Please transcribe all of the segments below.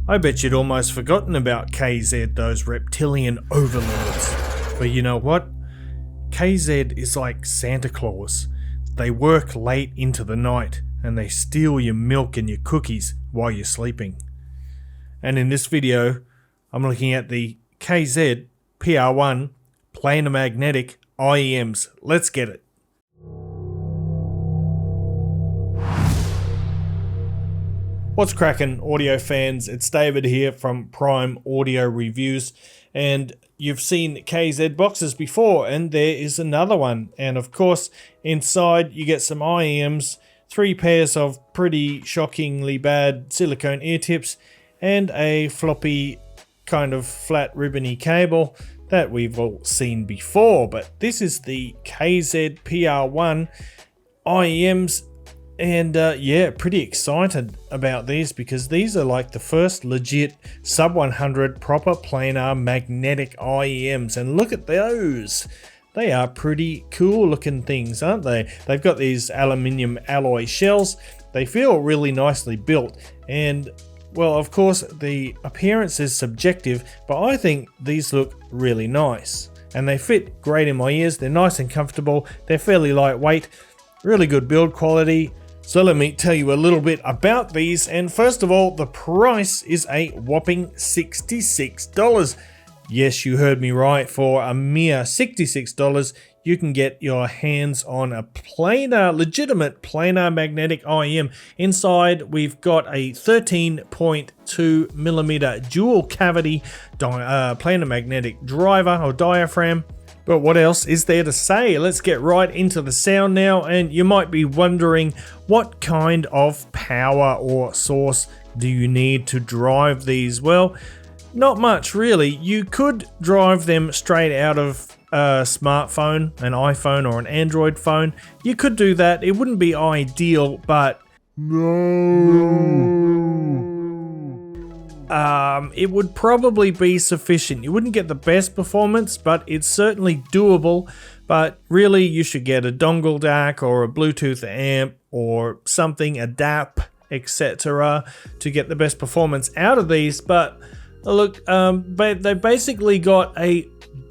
I bet you'd almost forgotten about KZ, those reptilian overlords. But you know what? KZ is like Santa Claus. They work late into the night and they steal your milk and your cookies while you're sleeping. And in this video, I'm looking at the KZ PR1 planar magnetic IEMs. Let's get it. What's cracking, audio fans? It's David here from Prime Audio Reviews, and you've seen KZ boxes before, and there is another one. And of course, inside you get some IEMs, 3 pairs of pretty shockingly bad silicone ear tips, and a floppy kind of flat ribbony cable that we've all seen before. But this is the KZ PR1 IEMs. And yeah, pretty excited about these because these are like the first legit sub 100 proper planar magnetic IEMs. And look at those. They are pretty cool looking things, aren't they? They've got these aluminium alloy shells. They feel really nicely built. And well, of course, the appearance is subjective, but I think these look really nice. And they fit great in my ears. They're nice and comfortable. They're fairly lightweight. Really good build quality. So let me tell you a little bit about these, and first of all, the price is a whopping $66. Yes, you heard me right, for a mere $66, you can get your hands on a planar, legitimate planar magnetic IEM. Inside, we've got a 13.2 millimeter dual cavity planar magnetic driver or diaphragm. But what else is there to say? Let's get right into the sound now, and you might be wondering, what kind of power or source do you need to drive these? Well, not much really. You could drive them straight out of a smartphone, an iPhone or an Android phone. You could do that. It wouldn't be ideal, but it would probably be sufficient. You wouldn't get the best performance, but it's certainly doable. But really, you should get a dongle DAC or a Bluetooth amp or something, a DAP, etc. to get the best performance out of these. But look, they basically got a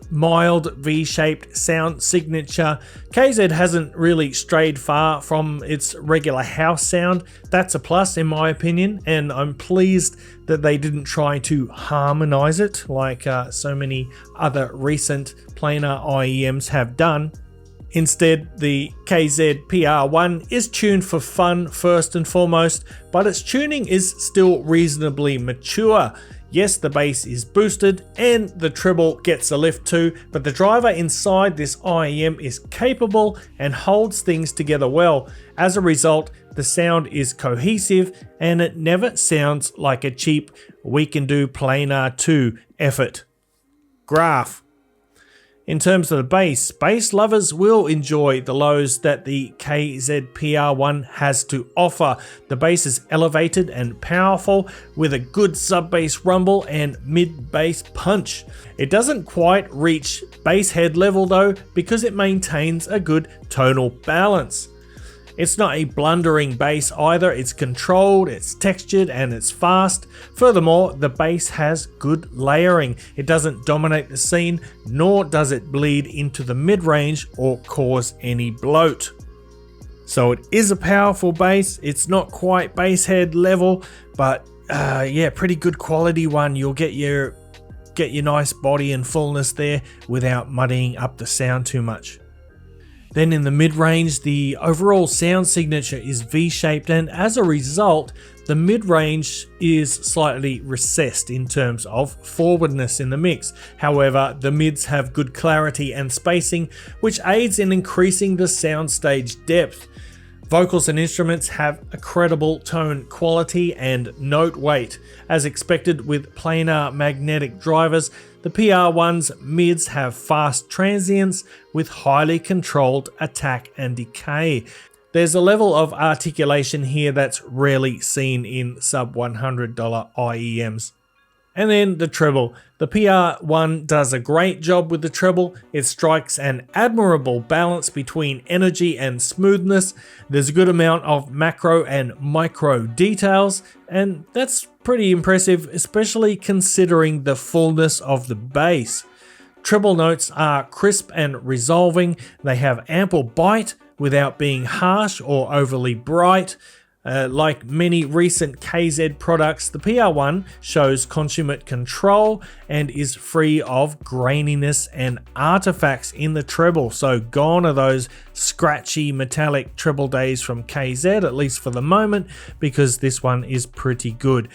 mild V-shaped sound signature. KZ hasn't really strayed far from its regular house sound. That's a plus in my opinion, and I'm pleased that they didn't try to harmonize it like so many other recent planar IEMs have done. Instead, the KZ PR1 is tuned for fun first and foremost, but its tuning is still reasonably mature. Yes, the bass is boosted and the treble gets a lift too, but the driver inside this IEM is capable and holds things together well. As a result, the sound is cohesive and it never sounds like a cheap "we can do planar 2" effort. Graph. In terms of the bass lovers will enjoy the lows that the KZ PR1 has to offer. The bass is elevated and powerful with a good sub-bass rumble and mid-bass punch. It doesn't quite reach bass head level though, because it maintains a good tonal balance. It's not a blundering bass either. It's controlled, it's textured, and it's fast. Furthermore, the bass has good layering. It doesn't dominate the scene, nor does it bleed into the mid-range or cause any bloat. So it is a powerful bass. It's not quite bass head level, but yeah, pretty good quality one. You'll get your nice body and fullness there without muddying up the sound too much. Then in the mid-range, the overall sound signature is V-shaped, and as a result, the mid-range is slightly recessed in terms of forwardness in the mix. However, the mids have good clarity and spacing, which aids in increasing the soundstage depth. Vocals and instruments have a credible tone quality and note weight. As expected with planar magnetic drivers, the PR1's mids have fast transients with highly controlled attack and decay. There's a level of articulation here that's rarely seen in sub $100 IEMs. And then the treble. The PR1 does a great job with the treble. It strikes an admirable balance between energy and smoothness. There's a good amount of macro and micro details, and that's pretty impressive, especially considering the fullness of the bass. Treble notes are crisp and resolving. They have ample bite without being harsh or overly bright. Like many recent KZ products, the PR1 shows consummate control and is free of graininess and artifacts in the treble. So gone are those scratchy metallic treble days from KZ, at least for the moment, because this one is pretty good.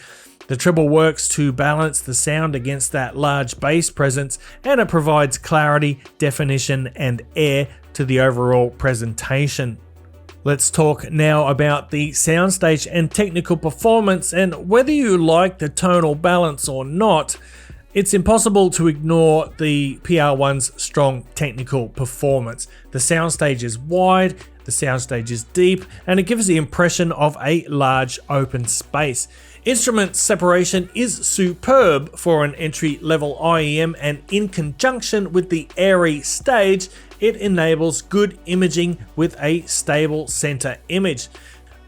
The treble works to balance the sound against that large bass presence, and it provides clarity, definition, and air to the overall presentation. Let's talk now about the soundstage and technical performance, and whether you like the tonal balance or not, it's impossible to ignore the PR1's strong technical performance. The soundstage is wide, the soundstage is deep, and it gives the impression of a large open space. Instrument separation is superb for an entry-level IEM, and in conjunction with the airy stage, it enables good imaging with a stable center image.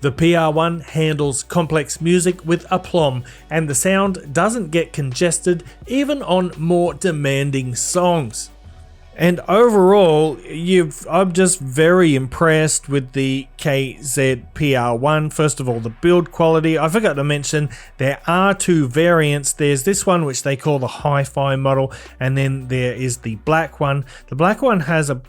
The PR1 handles complex music with aplomb, and the sound doesn't get congested even on more demanding songs. And overall, I'm just very impressed with the KZ PR1. First of all, the build quality. I forgot to mention there are two variants. There's this one which they call the HiFi model, and then there is the black one. The black one has a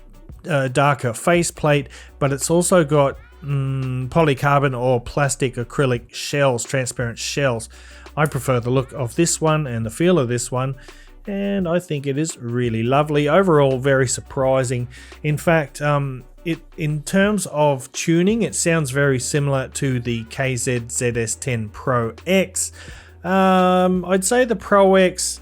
darker faceplate, but it's also got polycarbon or plastic acrylic shells, transparent shells. I prefer the look of this one and the feel of this one, and I think it is really lovely. Overall, very surprising. In fact, in terms of tuning, it sounds very similar to the KZ ZS10 Pro X. I'd say the Pro X,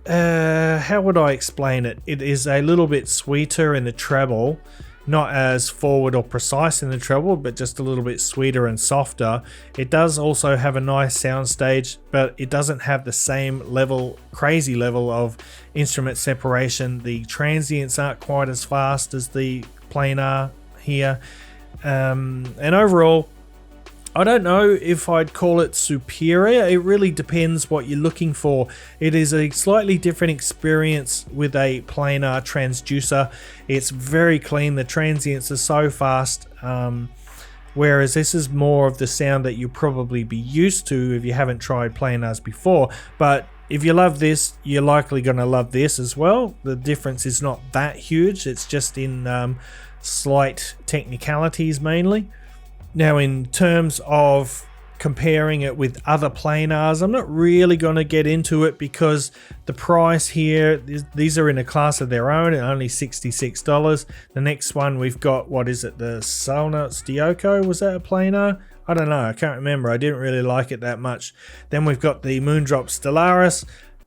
how would I explain it? It is a little bit sweeter in the treble, not as forward or precise in the treble, but just a little bit sweeter and softer. It does also have a nice soundstage, but it doesn't have the same crazy level of instrument separation. The transients aren't quite as fast as the planar here. And overall, I don't know if I'd call it superior. It really depends what you're looking for. It is a slightly different experience with a planar transducer. It's very clean. The transients are so fast, whereas this is more of the sound that you'll probably be used to if you haven't tried planars before. But if you love this, you're likely going to love this as well. The difference is not that huge. It's just in slight technicalities mainly. Now, in terms of comparing it with other planars, I'm not really going to get into it because the price here, these are in a class of their own at only $66. The next one we've got, what is it, the Solnitz Dioko? Was that a planar? I don't know, I can't remember. I didn't really like it that much. Then we've got the Moondrop Stellaris.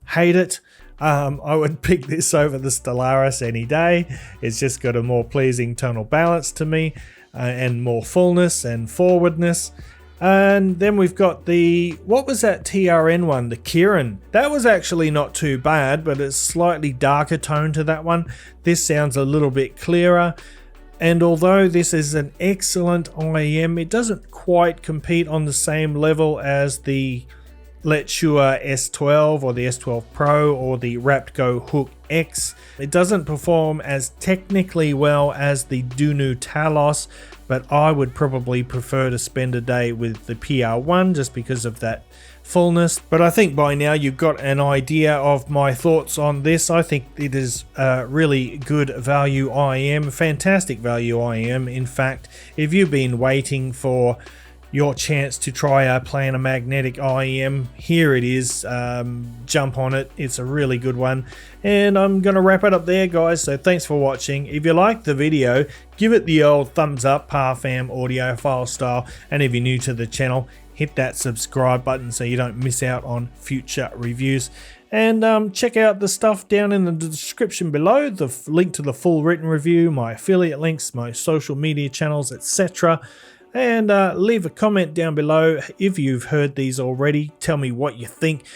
Hate it. I would pick this over the Stellaris any day. It's just got a more pleasing tonal balance to me. And more fullness and forwardness. And then we've got the, what was that TRN one, the Kirin? That was actually not too bad, but it's slightly darker tone to that one. This sounds a little bit clearer. And although this is an excellent IEM, it doesn't quite compete on the same level as the Let's Shure S12 or the S12 Pro or the Raptgo Hook X. It doesn't perform as technically well as the Dunu Talos, but I would probably prefer to spend a day with the PR1 just because of that fullness. But I think by now you've got an idea of my thoughts on this. I think it is a really good value IEM, fantastic value IEM. In fact, if you've been waiting for your chance to try a planar magnetic IEM, here it is. Jump on it, it's a really good one. And I'm gonna wrap it up there, guys, so thanks for watching. If you liked the video, give it the old thumbs up, Parfam audiophile style, and if you're new to the channel, hit that subscribe button so you don't miss out on future reviews. And check out the stuff down in the description below, the link to the full written review, my affiliate links, my social media channels, etc. And leave a comment down below if you've heard these already. Tell me what you think.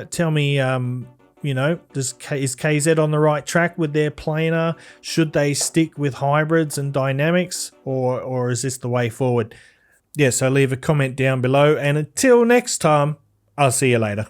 Tell me, you know, is KZ on the right track with their planar? Should they stick with hybrids and dynamics, or is this the way forward? Yeah, so leave a comment down below, and until next time, I'll see you later.